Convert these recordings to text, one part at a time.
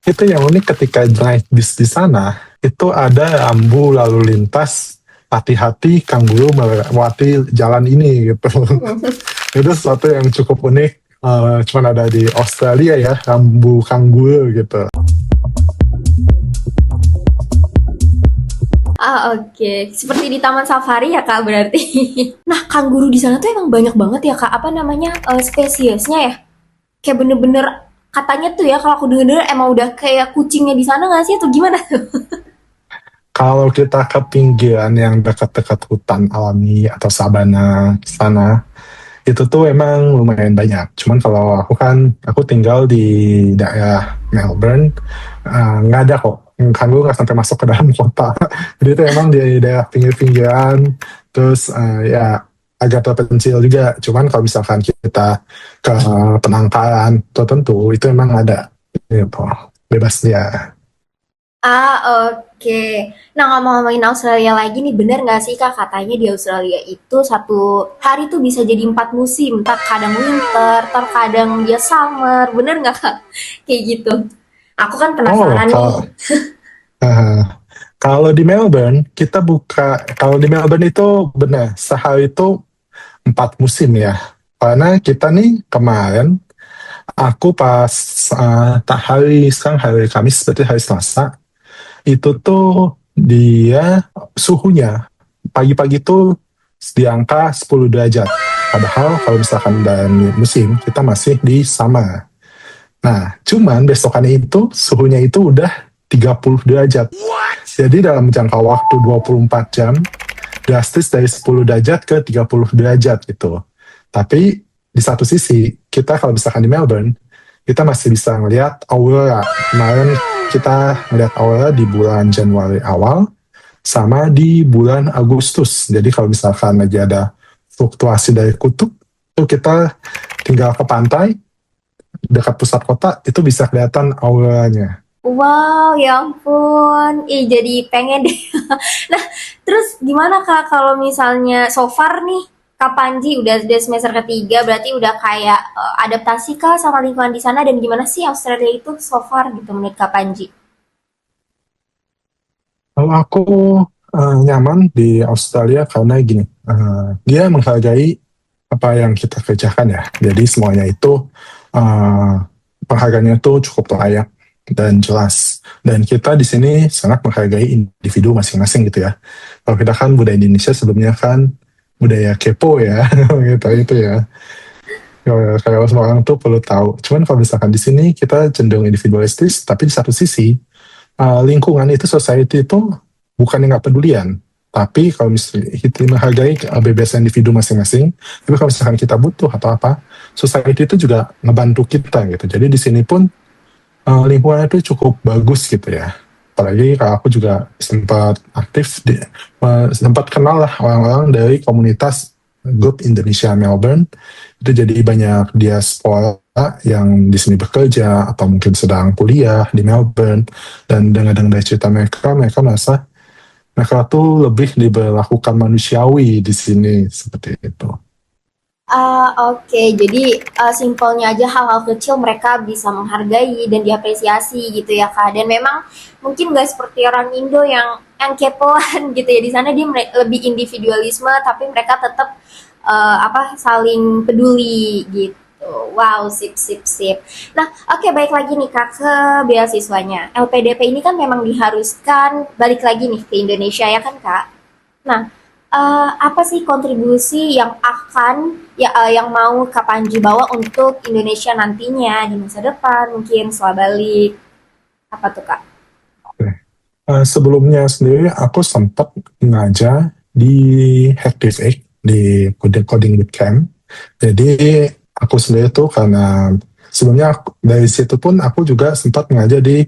Itu yang unik ketika naik bis di sana, itu ada rambu lalu lintas, hati-hati kangguru melewati jalan ini gitu. Itu sesuatu yang cukup unik, cuman ada di Australia ya, rambu kangguru gitu. Ah, oke. Seperti di Taman Safari ya, Kak, berarti. Nah, kanguru di sana tuh emang banyak banget ya, Kak. Apa namanya, spesiesnya ya? Kayak bener-bener katanya tuh ya, kalau aku denger emang udah kayak kucingnya di sana nggak sih? Atau gimana tuh? Kalau kita ke pinggiran yang dekat-dekat hutan alami atau sabana sana, itu tuh emang lumayan banyak. Cuman kalau aku tinggal di daerah Melbourne, nggak ada kok. Kanguru nggak sampai masuk ke dalam kota. Jadi itu emang di daerah pinggir-pinggiran, terus ya agak terpencil juga. Cuman kalau misalkan kita ke penangkaran tertentu, itu emang ada gitu. Bebas dia. Ah, oke. Nah, ngomong-ngomongin Australia lagi nih, bener nggak sih, Kak, katanya di Australia itu satu hari tuh bisa jadi 4 musim. Terkadang winter, terkadang dia summer. Bener nggak, Kak? Kayak gitu. Aku kan Oh, penasaran nih. uh, kalau di Melbourne, kalau di Melbourne itu benar, sehari itu 4 musim ya. Karena kita nih kemarin, aku pas sekarang hari Kamis, berarti hari Selasa, itu tuh dia suhunya pagi-pagi tuh di angka 10 derajat. Padahal kalau misalkan dari musim, kita masih di summer. Nah, cuman besokannya itu suhunya itu udah 30 derajat. Jadi dalam jangka waktu 24 jam, drastis dari 10 derajat ke 30 derajat gitu. Tapi di satu sisi, kita kalau misalkan di Melbourne, kita masih bisa ngelihat aurora. Kemarin kita ngelihat aurora di bulan Januari awal, sama di bulan Agustus. Jadi kalau misalkan lagi ada fluktuasi dari kutub, itu kita tinggal ke pantai, dekat pusat kota, itu bisa kelihatan auranya. Wow, ya ampun. Ih, jadi pengen deh. Nah, terus gimana Kak kalau misalnya so far nih, Kak Panji udah semester ketiga, berarti udah kayak adaptasi Kak sama lingkungan di sana dan gimana sih Australia itu so far gitu menurut Kak Panji? Kalau aku nyaman di Australia karena gini, dia menghargai apa yang kita kerjakan ya. Jadi semuanya itu uh, penghargaannya itu cukup layak dan jelas. Dan kita di sini sangat menghargai individu masing-masing gitu ya. Kalau kita kan budaya Indonesia sebelumnya kan budaya kepo ya, gitu itu ya. Kayak semua orang tuh perlu tahu. Cuman kalau misalkan di sini kita cenderung individualistis, tapi di satu sisi lingkungan itu society itu bukan yang nggak pedulian, tapi kalau misalnya kita menghargai kebebasan individu masing-masing, tapi kalau misalkan kita butuh atau apa, society itu juga ngebantu kita gitu. Jadi di sini pun lingkungan itu cukup bagus gitu ya. Apalagi kalau aku juga sempat aktif sempat kenal lah orang-orang dari komunitas grup Indonesia Melbourne. Itu jadi banyak diaspora yang di sini bekerja atau mungkin sedang kuliah di Melbourne, dan dengan dari cerita mereka, mereka merasa mereka tuh lebih diberlakukan manusiawi di sini seperti itu. Ah, oke. Jadi simpelnya aja hal-hal kecil mereka bisa menghargai dan diapresiasi gitu ya Kak. Dan memang mungkin nggak seperti orang Indo yang kepoan gitu ya. Di sana dia lebih individualisme, tapi mereka tetap apa saling peduli gitu. Wow, sip, sip, sip. Nah, oke, baik lagi nih Kak ke beasiswanya. LPDP ini kan memang diharuskan balik lagi nih ke Indonesia ya kan Kak? Nah, apa sih kontribusi yang yang mau Kak Panji bawa untuk Indonesia nantinya di masa depan, mungkin setelah balik, apa tuh Kak? Oke. Sebelumnya sendiri aku sempat ngajar di Hacktivate di coding bootcamp. Jadi aku sendiri tuh karena sebelumnya dari situ pun aku juga sempat ngajar di,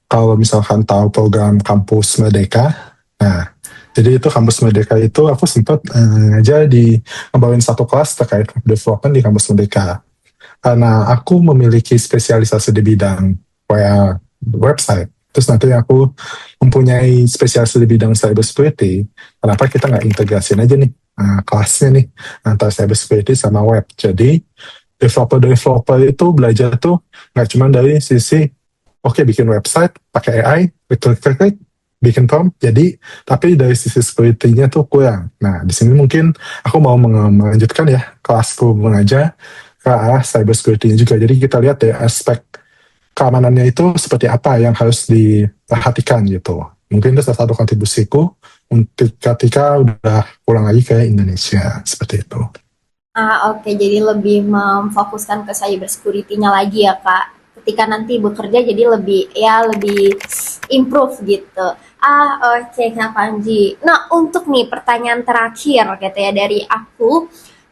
kalau misalkan tahu program Kampus Merdeka. Nah, jadi itu Kampus Merdeka itu aku sempat ngajar di ngebawain satu kelas terkait web development di Kampus Merdeka. Karena aku memiliki spesialisasi di bidang kayak website. Terus nanti aku mempunyai spesialisasi di bidang cybersecurity. Kenapa kita nggak integrasiin aja nih kelasnya nih antara cybersecurity sama web. Jadi developer-developer itu belajar tuh nggak cuma dari sisi oke, bikin website pakai AI, klik, bikin prompt, jadi tapi dari sisi security-nya tuh kurang. Nah, di sini mungkin aku mau melanjutkan ya kelasku mengajar ke arah cyber security-nya juga. Jadi kita lihat dari aspek keamanannya itu seperti apa yang harus diperhatikan gitu. Mungkin itu salah satu kontribusiku untuk ketika udah pulang lagi ke Indonesia, seperti itu. Oke, jadi lebih memfokuskan ke cyber security-nya lagi ya, Kak. Ketika nanti bekerja jadi lebih improve gitu. Oke, Kak Panji. Nah, untuk nih pertanyaan terakhir gitu ya dari aku.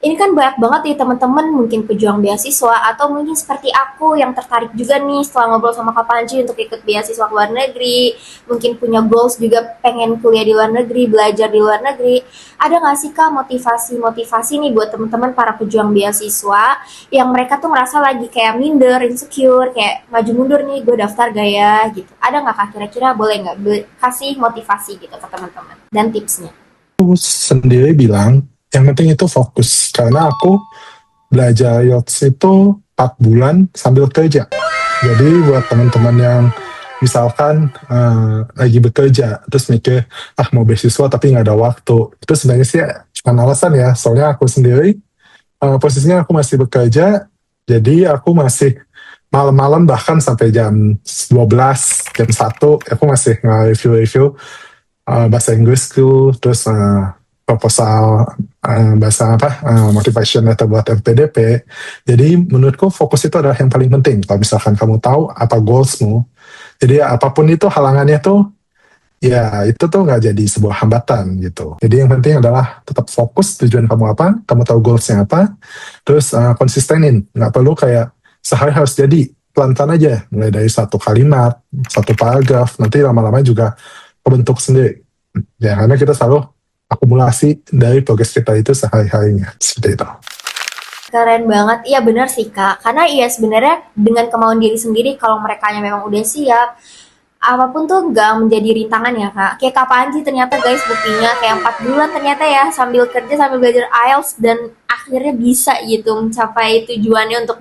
Ini kan banyak banget nih teman-teman mungkin pejuang beasiswa atau mungkin seperti aku yang tertarik juga nih setelah ngobrol sama Kak Panji untuk ikut beasiswa ke luar negeri, mungkin punya goals juga pengen kuliah di luar negeri, belajar di luar negeri. Ada nggak sih Kak motivasi-motivasi nih buat teman-teman para pejuang beasiswa yang mereka tuh ngerasa lagi kayak minder, insecure, kayak maju mundur nih, gue daftar gak ya gitu. Ada nggak Kak kira-kira boleh nggak kasih motivasi gitu ke teman-teman dan tipsnya? Aku sendiri bilang, yang penting itu fokus. Karena aku belajar IELTS itu 4 bulan sambil kerja. Jadi buat teman-teman yang misalkan lagi bekerja, terus mikir, mau beasiswa tapi nggak ada waktu. Itu sebenarnya sih cuma alasan ya, soalnya aku sendiri, posisinya aku masih bekerja, jadi aku masih malam-malam bahkan sampai jam 12, jam 1, aku masih nge-review-review bahasa Inggrisku, terus proposal bahasa motivation letter buat MPDP. Jadi menurutku fokus itu adalah yang paling penting. Kalau misalkan kamu tahu apa goalsmu, jadi apapun itu halangannya tuh, ya itu tuh nggak jadi sebuah hambatan gitu. Jadi yang penting adalah tetap fokus tujuan kamu apa, kamu tahu goalsnya apa, terus konsistenin. Nggak perlu kayak sehari harus jadi, pelan-pelan aja, mulai dari satu kalimat, satu paragraf, nanti lama-lama juga kebentuk sendiri. Ya, karena kita selalu akumulasi dari progres kita itu sehari-harinya. Seperti itu. Keren banget, iya benar sih Kak. Karena iya sebenarnya dengan kemauan diri sendiri kalau mereka memang udah siap, apapun tuh nggak menjadi rintangan ya Kak. Kayak Kak Panji ternyata guys buktinya kayak 4 bulan ternyata ya sambil kerja sambil belajar IELTS dan akhirnya bisa gitu mencapai tujuannya untuk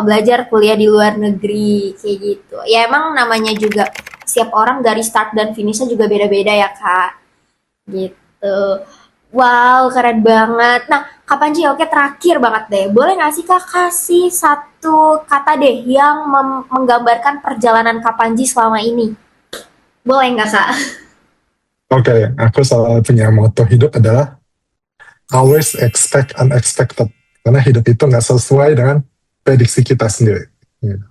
belajar kuliah di luar negeri kayak gitu. Ya emang namanya juga setiap orang dari start dan finishnya juga beda-beda ya Kak. Gitu. Wow, keren banget. Nah, Kak Panji, oke terakhir banget deh. Boleh nggak sih Kak kasih satu kata deh yang menggambarkan perjalanan Kak Panji selama ini? Boleh nggak Kak? Oke, aku selalu punya moto hidup adalah always expect unexpected. Karena hidup itu nggak sesuai dengan prediksi kita sendiri. Gitu.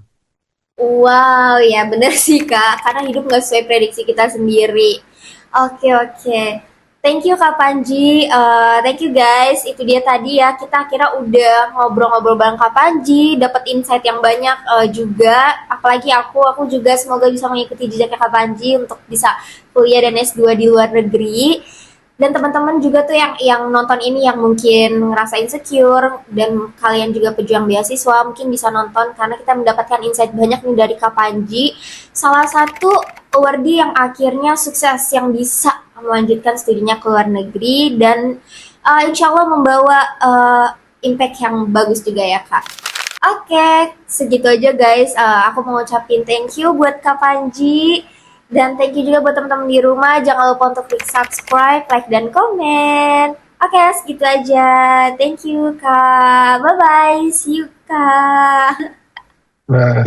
Wow, ya bener sih Kak. Karena hidup nggak sesuai prediksi kita sendiri. Oke, oke. Thank you Kak Panji. Thank you guys. Itu dia tadi ya. Kita kira udah ngobrol-ngobrol bareng Kak Panji, dapat insight yang banyak juga. Apalagi aku juga semoga bisa mengikuti jejaknya Kak Panji untuk bisa kuliah dan S2 di luar negeri. Dan teman-teman juga tuh yang nonton ini yang mungkin ngerasa insecure dan kalian juga pejuang beasiswa mungkin bisa nonton karena kita mendapatkan insight banyak nih dari Kak Panji. Salah satu awardee yang akhirnya sukses yang bisa melanjutkan studinya ke luar negeri dan insya Allah membawa impact yang bagus juga ya Kak. Oke, segitu aja guys. Aku mau ucapin thank you buat Kak Panji. Dan thank you juga buat teman-teman di rumah. Jangan lupa untuk klik subscribe, like, dan komen. Oke, segitu aja. Thank you, Kak. Bye-bye. See you, Kak. Nah,